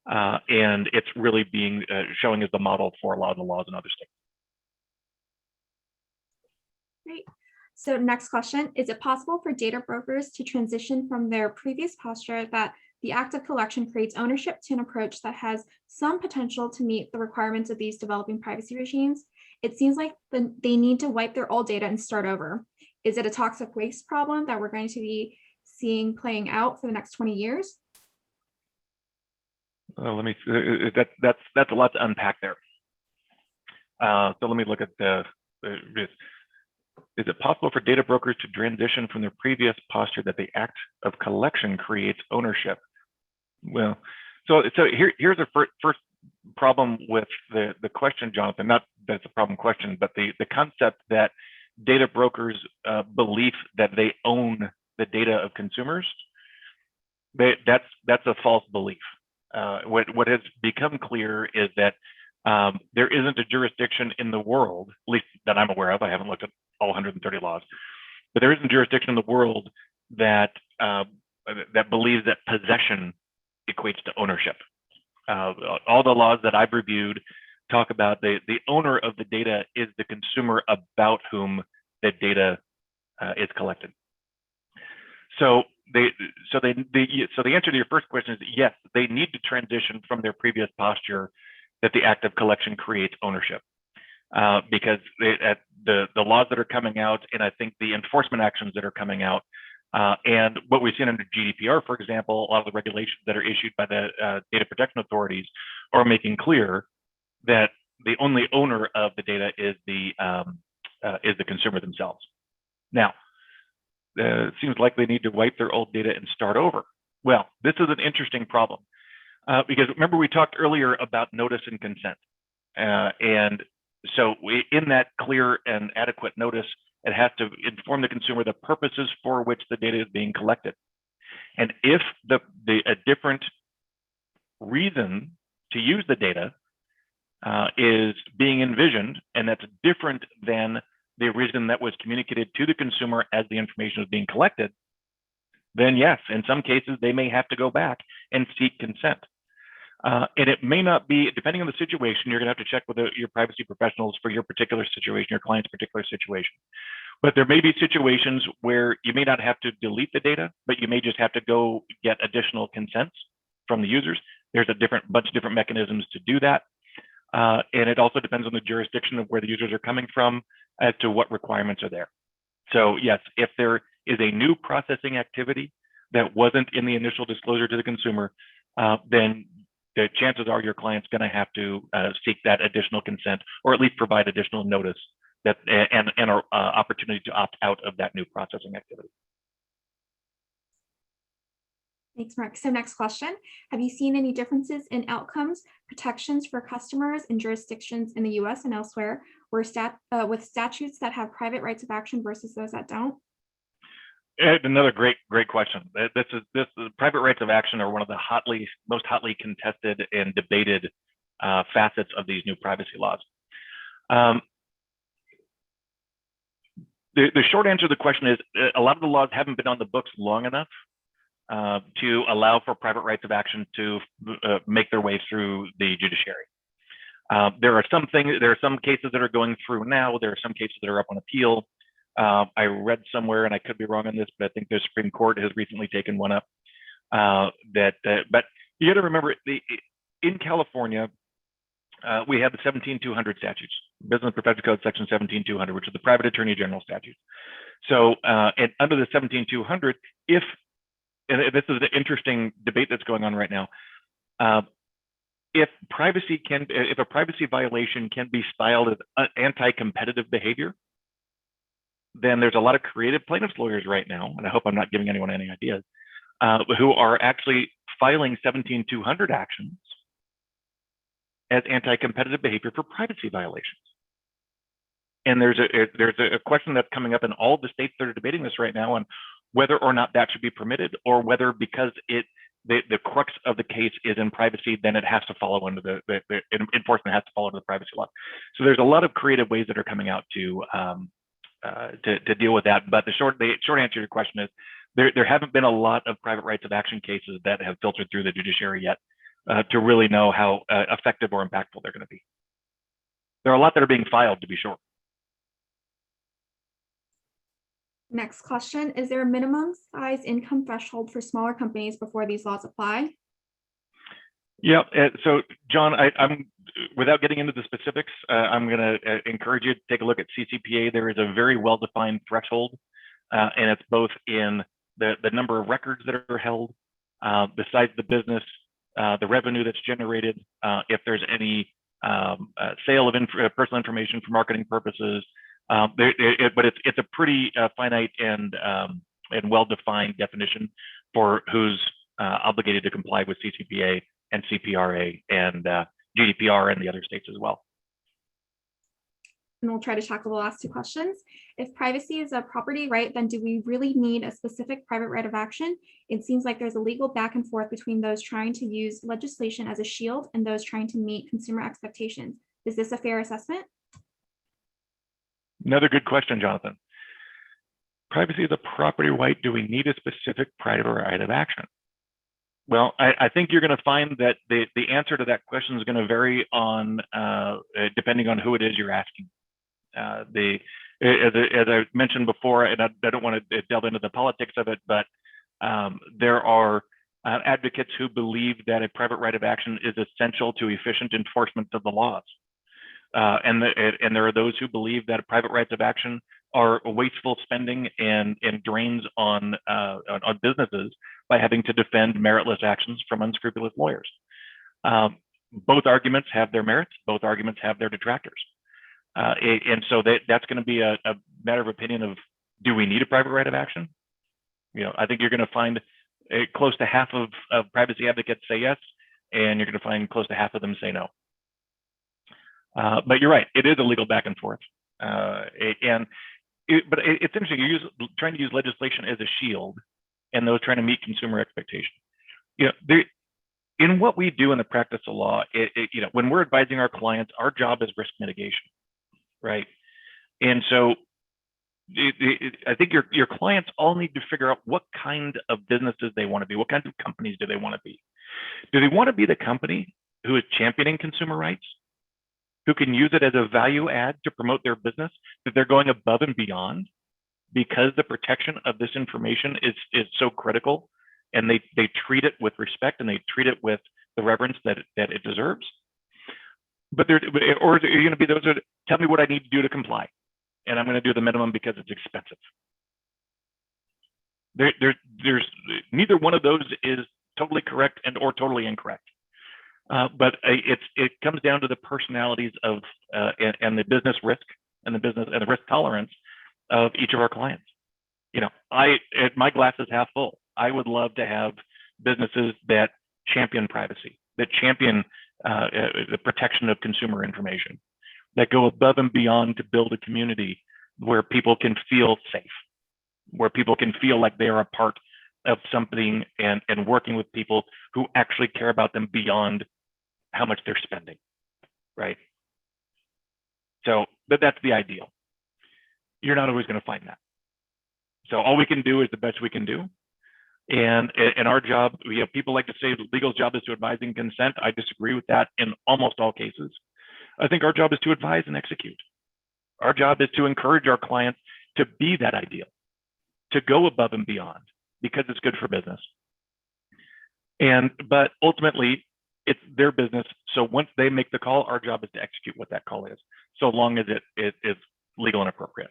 and it's really being showing as the model for a lot of the laws in other states. Great. So next question, is it possible for data brokers to transition from their previous posture that the act of collection creates ownership to an approach that has some potential to meet the requirements of these developing privacy regimes? It seems like they need to wipe their old data and start over. Is it a toxic waste problem that we're going to be seeing playing out for the next 20 years? Let me, that's a lot to unpack there. So let me look at is it possible for data brokers to transition from their previous posture that the act of collection creates ownership? Well, so here's the first problem with the question, Jonathan. Not that it's a problem question, but the concept that data brokers' belief that they own the data of consumers, that's a false belief. What has become clear is that there isn't a jurisdiction in the world, at least that I'm aware of. I haven't looked at all 130 laws, but there isn't a jurisdiction in the world that that believes that possession equates to ownership. All the laws that I've reviewed talk about the owner of the data is the consumer about whom the data is collected. So the answer to your first question is yes, they need to transition from their previous posture that the act of collection creates ownership, because the laws that are coming out, and I think the enforcement actions that are coming out, and what we've seen under GDPR, for example, a lot of the regulations that are issued by the data protection authorities are making clear that the only owner of the data is the consumer themselves. Now, it seems like they need to wipe their old data and start over. Well, this is an interesting problem because remember we talked earlier about notice and consent, and so in that clear and adequate notice, it has to inform the consumer the purposes for which the data is being collected. And if a different reason to use the data is being envisioned, and that's different than the reason that was communicated to the consumer as the information was being collected, then yes, in some cases, they may have to go back and seek consent. And it may not be, depending on the situation, you're gonna have to check with your privacy professionals for your particular situation, your client's particular situation. But there may be situations where you may not have to delete the data, but you may just have to go get additional consents from the users. There's a bunch of different mechanisms to do that. And it also depends on the jurisdiction of where the users are coming from as to what requirements are there. So yes, if there is a new processing activity that wasn't in the initial disclosure to the consumer, then the chances are your client's going to have to seek that additional consent, or at least provide additional notice that and an opportunity to opt out of that new processing activity. Thanks, Mark. So next question, have you seen any differences in outcomes, protections for customers in jurisdictions in the US and elsewhere where with statutes that have private rights of action versus those that don't? Another great question. This private rights of action are one of the most hotly contested and debated facets of these new privacy laws. The short answer to the question is a lot of the laws haven't been on the books long enough to allow for private rights of action to make their way through the judiciary. There are some cases that are going through now. There are some cases that are up on appeal. I read somewhere, and I could be wrong on this, but I think the Supreme Court has recently taken one up. But you got to remember, in California, we have the 17200 statutes, Business Professional Code Section 17200, which is the private attorney general statute. So, and under the 17200, and this is an interesting debate that's going on right now. If a privacy violation can be styled as anti-competitive behavior, then there's a lot of creative plaintiffs lawyers right now, and I hope I'm not giving anyone any ideas, who are actually filing 17200 actions as anti-competitive behavior for privacy violations. And there's a question that's coming up in all the states that are debating this right now on whether or not that should be permitted, or whether because the crux of the case is in privacy, then it has to follow under the enforcement has to follow under the privacy law. So there's a lot of creative ways that are coming out to deal with that. But the short answer to your question is there haven't been a lot of private rights of action cases that have filtered through the judiciary yet. to really know how effective or impactful they're going to be. There are a lot that are being filed, to be sure. Next question, is there a minimum size income threshold for smaller companies before these laws apply? Yeah, so John, I'm without getting into the specifics, I'm going to encourage you to take a look at CCPA. There is a very well-defined threshold, and it's both in the number of records that are held, the size of the business, the revenue that's generated, if there's any sale of personal information for marketing purposes. But it's a pretty finite and well-defined definition for who's obligated to comply with CCPA and CPRA and GDPR and the other states as well. And we'll try to tackle the last two questions. If privacy is a property right, then do we really need a specific private right of action? It seems like there's a legal back and forth between those trying to use legislation as a shield and those trying to meet consumer expectations. Is this a fair assessment? Another good question, Jonathan. Privacy is a property right. Do we need a specific private right of action? Well, I think you're going to find that the answer to that question is going to vary on depending on who it is you're asking. As I mentioned before, and I don't want to delve into the politics of it, but there are advocates who believe that a private right of action is essential to efficient enforcement of the laws. And there are those who believe that private rights of action are wasteful spending and drains on businesses by having to defend meritless actions from unscrupulous lawyers. Both arguments have their merits. Both arguments have their detractors. And so that's going to be a matter of opinion of, do we need a private right of action? You know, I think you're going to find close to half of privacy advocates say yes, and you're going to find close to half of them say no. But you're right, it is a legal back and forth. But it's interesting, you're trying to use legislation as a shield and those trying to meet consumer expectations. You know, in what we do in the practice of law, you know, when we're advising our clients, our job is risk mitigation, right? And so I think your clients all need to figure out what kind of businesses they want to be, what kinds of companies do they want to be? Do they want to be the company who is championing consumer rights, who can use it as a value add to promote their business, that they're going above and beyond because the protection of this information is so critical, and they treat it with respect and they treat it with the reverence that it deserves? Or are you going to be those that tell me what I need to do to comply, and I'm going to do the minimum because it's expensive? There's neither one of those is totally correct or totally incorrect. But it comes down to the personalities of and the business risk and the risk tolerance of each of our clients. You know, my glass is half full. I would love to have businesses that champion privacy, that champion the protection of consumer information, that go above and beyond to build a community where people can feel safe, where people can feel like they are a part of something and working with people who actually care about them beyond how much they're spending, right? So that's the ideal. You're not always going to find that. So all we can do is the best we can do. And in our job, people like to say the legal's job is to advise and consent. I disagree with that in almost all cases. I think our job is to advise and execute. Our job is to encourage our clients to be that ideal, to go above and beyond because it's good for business. But ultimately, it's their business. So once they make the call, our job is to execute what that call is, so long as it is legal and appropriate.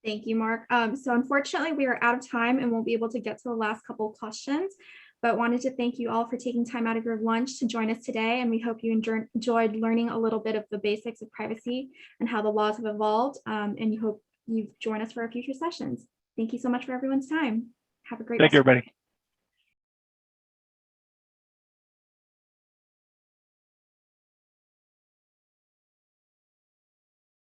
Thank you, Mark. So unfortunately, we are out of time and won't be able to get to the last couple of questions, but wanted to thank you all for taking time out of your lunch to join us today. And we hope you enjoyed learning a little bit of the basics of privacy and how the laws have evolved. And you hope you join us for our future sessions. Thank you so much for everyone's time. Have a great Thank you, everybody.